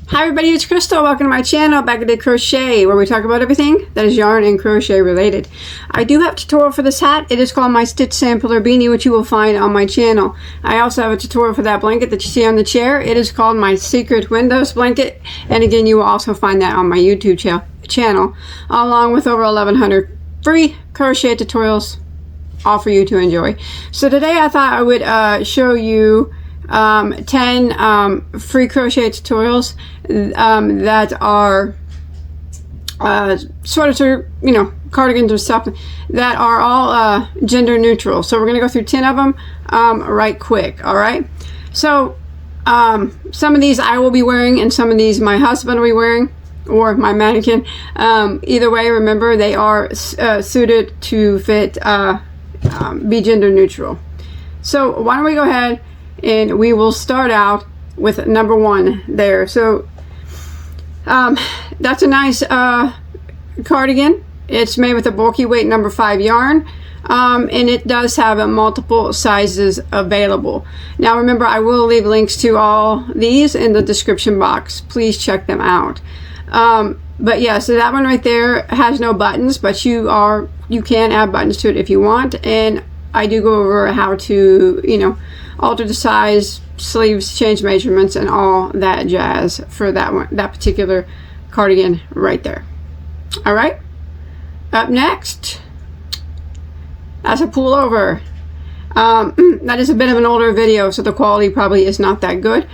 Hi everybody, it's Crystal. Welcome to my channel, Bagoday Crochet, where we talk about everything that is yarn and crochet related. I do have a tutorial for this hat. It is called my Stitch Sampler Beanie, which you will find on my channel. I also have a tutorial for that blanket that you see on the chair. It is called my Secret Windows Blanket, and again, you will also find that on my YouTube channel, along with over 1,100 free crochet tutorials, all for you to enjoy. So today I thought I would show you 10 free crochet tutorials that are sweaters or, you know, cardigans or stuff that are all gender neutral. So we're going to go through 10 of them right quick. All right. So some of these I will be wearing and some of these my husband will be wearing, or my mannequin. Either way, remember they are suited to fit, be gender neutral. So why don't we go ahead and we will start out with number 1 there. So that's a nice cardigan. It's made with a bulky weight number 5 yarn, and it does have multiple sizes available. Now remember, I will leave links to all these in the description box. Please check them out. But yeah, so that one right there has no buttons, but you can add buttons to it if you want, and I do go over how to, you know, alter the size, sleeves, change measurements, and all that jazz for that one, that particular cardigan right there. All right. Up next, that's a pullover. That is a bit of an older video, so the quality probably is not that good.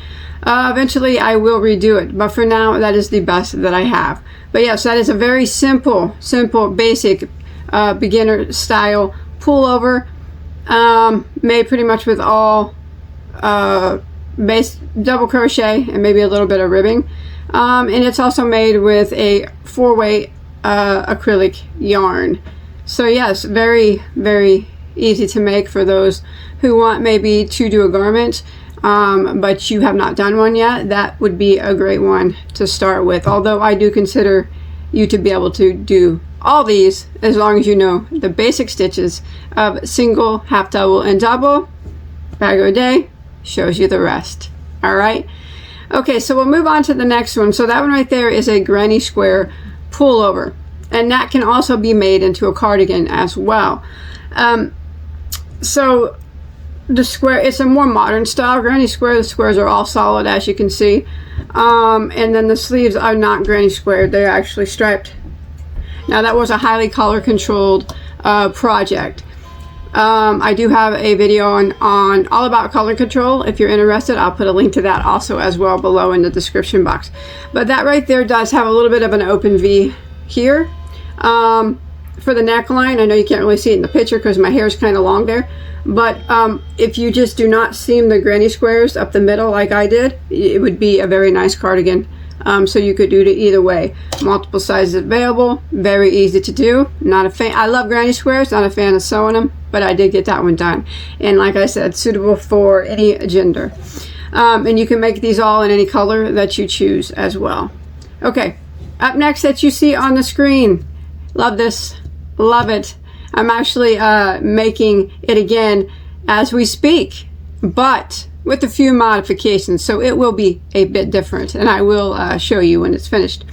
Eventually, I will redo it, but for now, that is the best that I have. But yes, that is a very simple, basic beginner style pullover. Made pretty much with all base double crochet and maybe a little bit of ribbing, and it's also made with a 4-way acrylic yarn. So yes, very easy to make for those who want maybe to do a garment, but you have not done one yet. That would be a great one to start with, although I do consider you to be able to do all these as long as you know the basic stitches of single, half double, and double. Bagoday shows you the rest. All right. Okay, so we'll move on to the next one. So that one right there is a granny square pullover, and that can also be made into a cardigan as well. So the square, it's a more modern style granny square. The squares are all solid, as you can see, and then the sleeves are not granny square. They're actually striped. Now that was a highly color controlled project. I do have a video on all about color control. If you're interested, I'll put a link to that also as well below in the description box. But that right there does have a little bit of an open V here for the neckline. I know you can't really see it in the picture because my hair is kind of long there, but if you just do not seam the granny squares up the middle like I did, it would be a very nice cardigan. So you could do it either way. Multiple sizes available, very easy to do. Not a fan. I love granny squares, not a fan of sewing them, but I did get that one done. And like I said, suitable for any gender. And you can make these all in any color that you choose as well. Okay, up next that you see on the screen. Love this, love it. I'm actually making it again as we speak, but with a few modifications, so it will be a bit different, and I will show you when it's finished.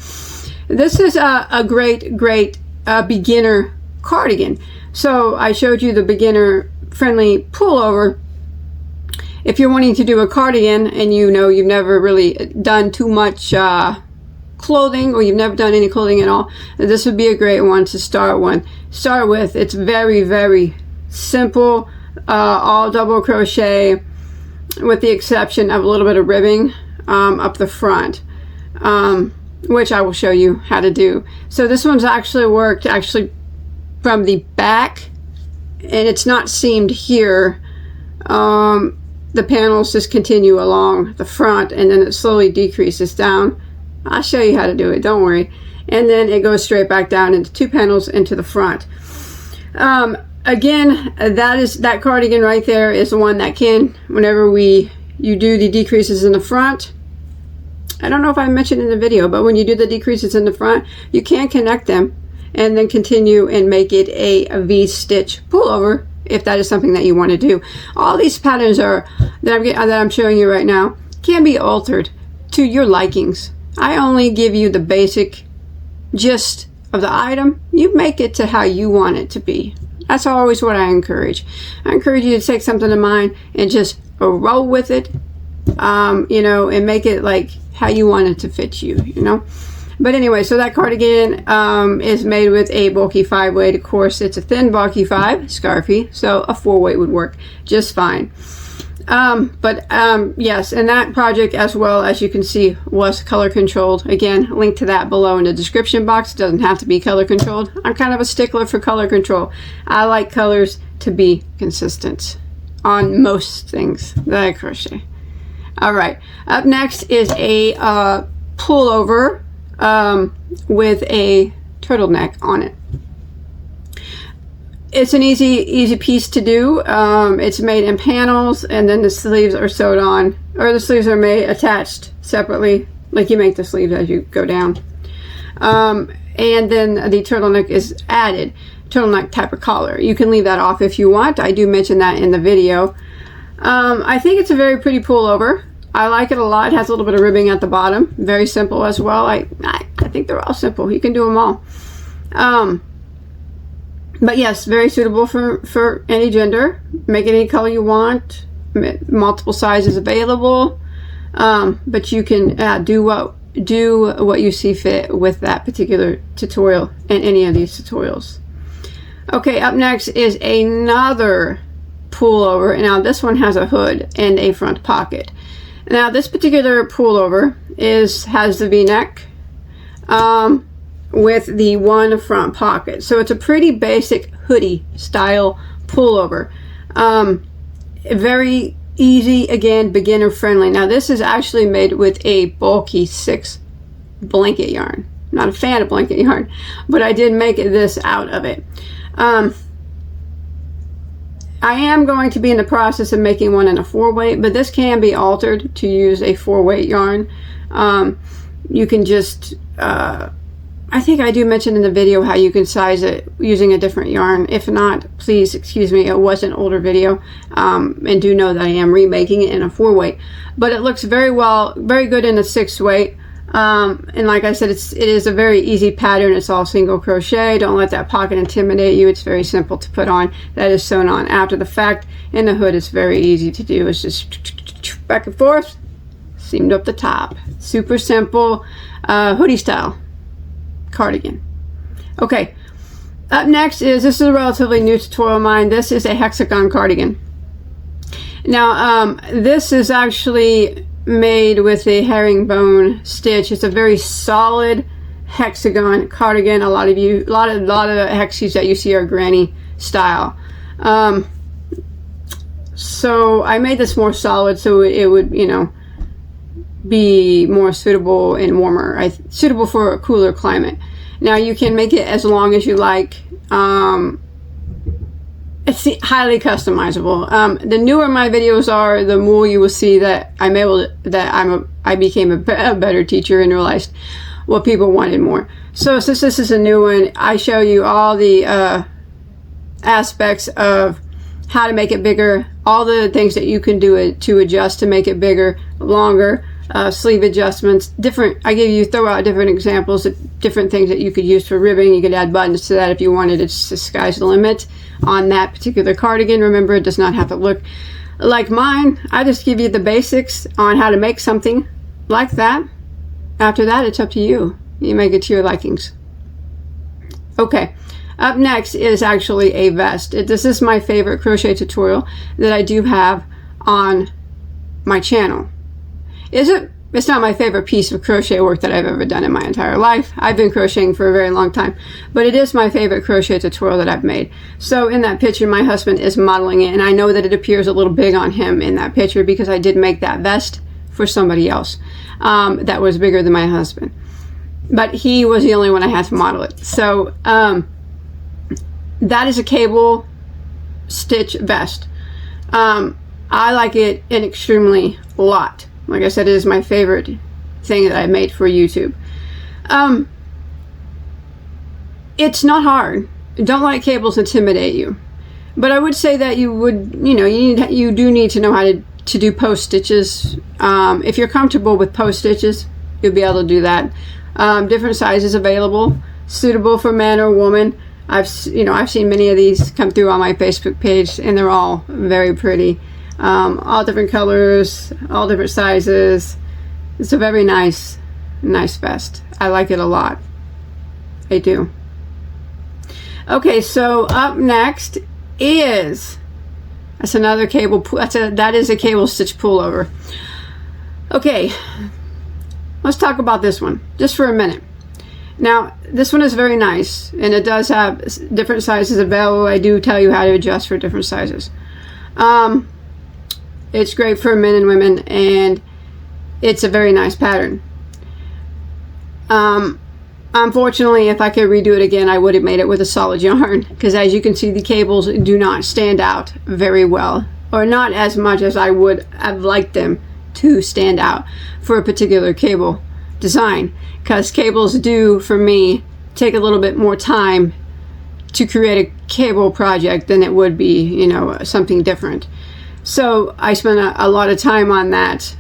This is a great beginner cardigan. So I showed you the beginner friendly pullover. If you're wanting to do a cardigan and you know you've never really done too much clothing, or you've never done any clothing at all, this would be a great one to start with. It's very simple, all double crochet, with the exception of a little bit of ribbing up the front, which I will show you how to do. So this one's actually worked from the back, and it's not seamed here. The panels just continue along the front, and then it slowly decreases down. I'll show you how to do it, don't worry. And then it goes straight back down into 2 panels into the front. Again, that cardigan right there is the one that can, whenever you do the decreases in the front, I don't know if I mentioned in the video, but when you do the decreases in the front, you can connect them and then continue and make it a V-stitch pullover if that is something that you want to do. All these patterns that I'm showing you right now can be altered to your likings. I only give you the basic gist of the item. You make it to how you want it to be. That's always what I encourage. I encourage you to take something of mine and just roll with it, you know, and make it like how you want it to fit you, you know. But anyway, so that cardigan is made with a bulky 5-weight. Of course, it's a thin bulky 5, scarfy, so a 4-weight would work just fine. Yes, and that project, as well as you can see, was color controlled. Again, link to that below in the description box. It doesn't have to be color controlled. I'm kind of a stickler for color control. I like colors to be consistent on most things that I crochet. All right, up next is a pullover with a turtleneck on it. It's an easy piece to do. It's made in panels, and then the sleeves are sewed on, or the sleeves are made attached separately, like you make the sleeves as you go down. And then the turtleneck is added, turtleneck type of collar. You can leave that off if you want. I do mention that in the video. I think it's a very pretty pullover. I like it a lot. It has a little bit of ribbing at the bottom. Very simple as well. I think they're all simple. You can do them all. But yes, very suitable for any gender. Make it any color you want. Multiple sizes available. But you can do what you see fit with that particular tutorial and any of these tutorials. Okay, up next is another pullover. Now this one has a hood and a front pocket. Now this particular pullover has the V-neck with the one front pocket. So it's a pretty basic hoodie style pullover. Very easy, again, beginner friendly. Now this is actually made with a bulky 6 blanket yarn. I'm not a fan of blanket yarn, but I did make this out of it. I am going to be in the process of making one in a 4-weight, but this can be altered to use a 4-weight yarn. You can just, I think I do mention in the video how you can size it using a different yarn. If not, please excuse me, it was an older video. And do know that I am remaking it in a 4-weight. But it looks very good in a 6-weight. And like I said, it is a very easy pattern. It's all single crochet. Don't let that pocket intimidate you. It's very simple to put on. That is sewn on after the fact. And the hood is very easy to do. It's just back and forth, seamed up the top. Super simple hoodie style cardigan. Okay, up next this is a relatively new tutorial of mine. This is a Hexagon cardigan. Now this is actually made with a herringbone stitch. It's a very solid hexagon cardigan. A lot of hexis that you see are granny style. So I made this more solid so it would, you know, be more suitable and warmer, suitable for a cooler climate. Now you can make it as long as you like. It's highly customizable. The newer my videos are, the more you will see that I became a better teacher and realized what people wanted more. So since this is a new one, I show you all the aspects of how to make it bigger, all the things that you can do to adjust to make it bigger, longer, sleeve adjustments, throw out different examples of different things that you could use for ribbing. You could add buttons to that if you wanted. It's the sky's the limit on that particular cardigan. Remember, it does not have to look like mine. I just give you the basics on how to make something like that. After that, it's up to you. You make it to your likings. Okay, up next is actually a vest. This is my favorite crochet tutorial that I do have on my channel. It's not my favorite piece of crochet work that I've ever done in my entire life. I've been crocheting for a very long time, but it is my favorite crochet tutorial that I've made. So in that picture, my husband is modeling it, and I know that it appears a little big on him in that picture because I did make that vest for somebody else that was bigger than my husband. But he was the only one I had to model it. So that is a cable stitch vest. I like it an extremely lot. Like I said, it is my favorite thing that I made for YouTube. It's not hard. Don't let cables intimidate you. But I would say that you do need to know how to do post stitches. If you're comfortable with post stitches, you'll be able to do that. Different sizes available, suitable for man or woman. I've seen many of these come through on my Facebook page, and they're all very pretty. All different colors, all different sizes. It's a very nice vest. I like it a lot. I do. Okay, so up next is, that's another cable, that is a cable stitch pullover. Okay, let's talk about this one just for a minute. Now, this one is very nice, and it does have different sizes available. I do tell you how to adjust for different sizes. It's great for men and women, and it's a very nice pattern. Unfortunately, if I could redo it again, I would have made it with a solid yarn, because as you can see, the cables do not stand out very well, or not as much as I would have liked them to stand out for a particular cable design, because cables do, for me, take a little bit more time to create a cable project than it would be, you know, something different. So I spent a lot of time on that,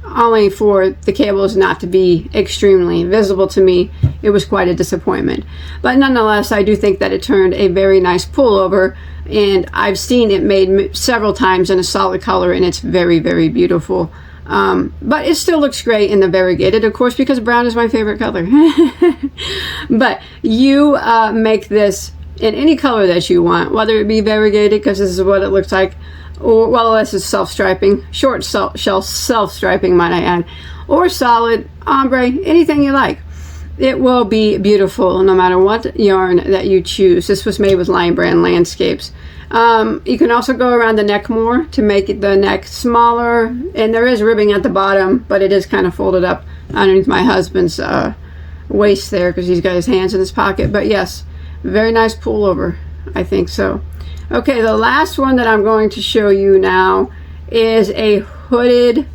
only for the cables not to be extremely visible to me. It was quite a disappointment, but nonetheless, I do think that it turned a very nice pullover, and I've seen it made several times in a solid color, and it's very, very beautiful. But it still looks great in the variegated, of course, because brown is my favorite color. But you make this in any color that you want, whether it be variegated, because this is what it looks like, or, well, this is self-striping, short shell self-striping, might I add, or solid, ombre, anything you like. It will be beautiful no matter what yarn that you choose. This was made with Lion Brand Landscapes. You can also go around the neck more to make the neck smaller, and there is ribbing at the bottom, but it is kind of folded up underneath my husband's waist there, because he's got his hands in his pocket. But yes, very nice pullover, I think so. Okay, the last one that I'm going to show you now is a hooded,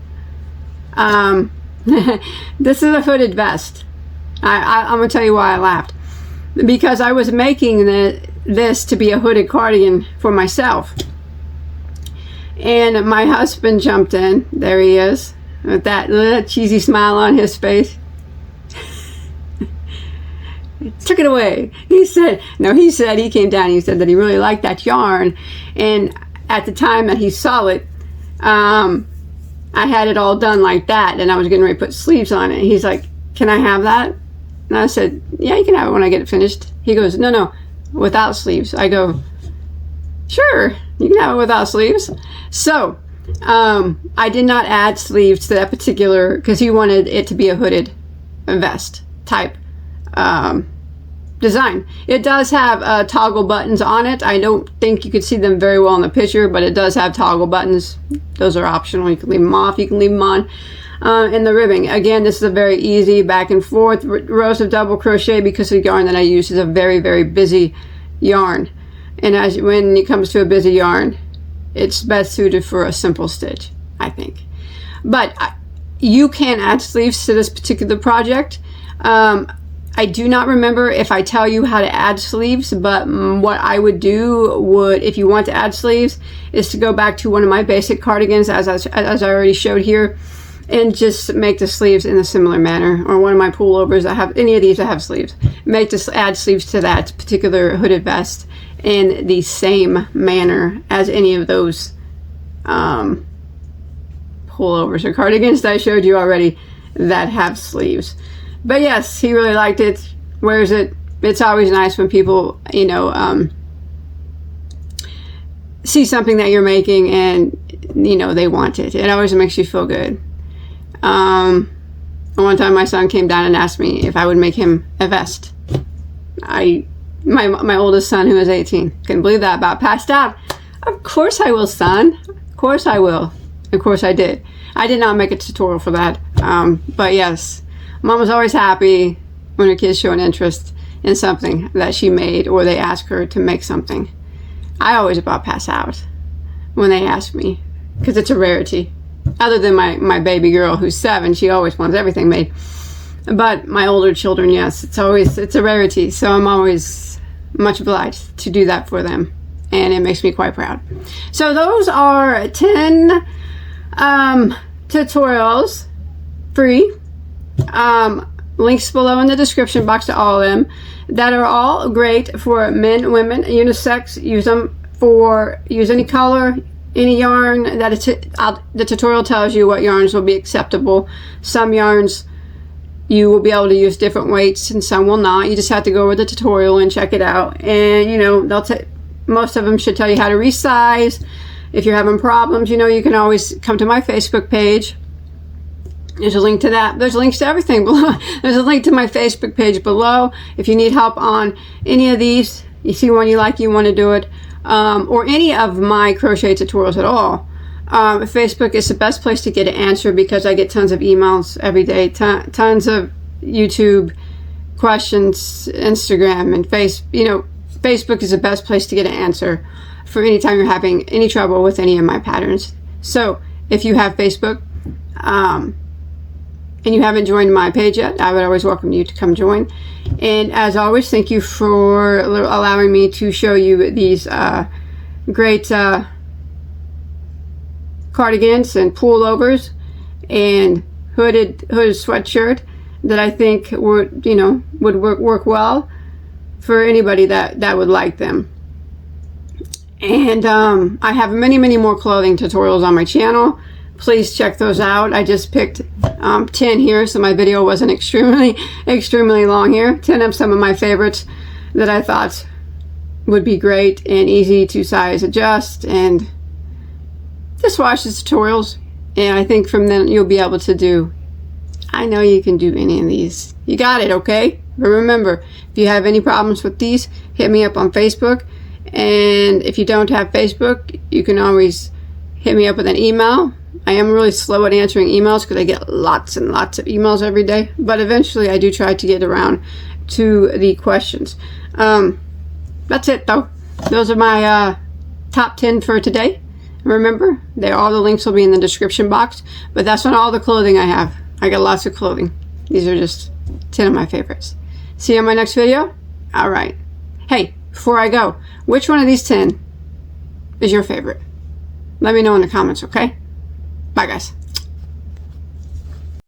this is a hooded vest. I'm going to tell you why I laughed. Because I was making this to be a hooded cardigan for myself. And my husband jumped in. There he is, with that little cheesy smile on his face. Took it away. He said he came down and he said that he really liked that yarn, and at the time that he saw it, I had it all done like that, and I was getting ready to put sleeves on it. He's like, "Can I have that?" And I said, "Yeah, you can have it when I get it finished." He goes, "No, without sleeves." I go, "Sure, you can have it without sleeves." So I did not add sleeves to that particular, because he wanted it to be a hooded vest type design. It does have toggle buttons on it. I don't think you could see them very well in the picture, but it does have toggle buttons. Those are optional. You can leave them off, you can leave them on. And the ribbing, again, this is a very easy back and forth rows of double crochet, because the yarn that I use is a very, very busy yarn, and when it comes to a busy yarn, it's best suited for a simple stitch, I think. But you can add sleeves to this particular project. I do not remember if I tell you how to add sleeves, but what I would do if you want to add sleeves, is to go back to one of my basic cardigans, as I already showed here, and just make the sleeves in a similar manner, or one of my pullovers that have any of these that have sleeves. Add sleeves to that particular hooded vest in the same manner as any of those pullovers or cardigans that I showed you already that have sleeves. But yes, he really liked it, wears it. It's always nice when people, you know, see something that you're making and, you know, they want it. It always makes you feel good. One time my son came down and asked me if I would make him a vest. My oldest son, who is 18, couldn't believe that, about passed out. "Of course I will, son. Of course I will." Of course I did. I did not make a tutorial for that. But yes, Mom was always happy when her kids show an interest in something that she made, or they ask her to make something. I always about pass out when they ask me, because it's a rarity. Other than my baby girl, who's 7, she always wants everything made. But my older children, yes, it's a rarity. So I'm always much obliged to do that for them, and it makes me quite proud. So those are 10 tutorials, free, Links below in the description box to all of them that are all great for men, women, unisex. Use them for, use any color, any yarn. The tutorial tells you what yarns will be acceptable. Some yarns you will be able to use different weights and some will not. You just have to go over the tutorial and check it out. And you know, most of them should tell you how to resize. If you're having problems, you know, you can always come to my Facebook page. There's a link to that. There's links to everything below. There's a link to my Facebook page below. If you need help on any of these, you see one you like, you want to do it, or any of my crochet tutorials at all, Facebook is the best place to get an answer because I get tons of emails every day, tons of YouTube questions, Instagram, and Facebook is the best place to get an answer for any time you're having any trouble with any of my patterns. So if you have Facebook, and you haven't joined my page yet, I would always welcome you to come join. And as always, thank you for allowing me to show you these great cardigans and pullovers and hooded sweatshirt that I think would work well for anybody that would like them. And I have many more clothing tutorials on my channel. Please check those out. I just picked 10 here, so my video wasn't extremely long here. 10 of some of my favorites that I thought would be great and easy to size adjust, and just watch the tutorials, and I think from then you'll be able to do, I know you can do any of these. You got it, okay? But remember, if you have any problems with these, hit me up on Facebook. And if you don't have Facebook, you can always hit me up with an email. I am really slow at answering emails because I get lots and lots of emails every day, but eventually I do try to get around to the questions. That's it though. Those are my top 10 for today. Remember, all the links will be in the description box, but that's not all the clothing I have. I got lots of clothing. These are just 10 of my favorites. See you on my next video. All right. Hey, before I go, which one of these 10 is your favorite? Let me know in the comments, okay? Bye, guys.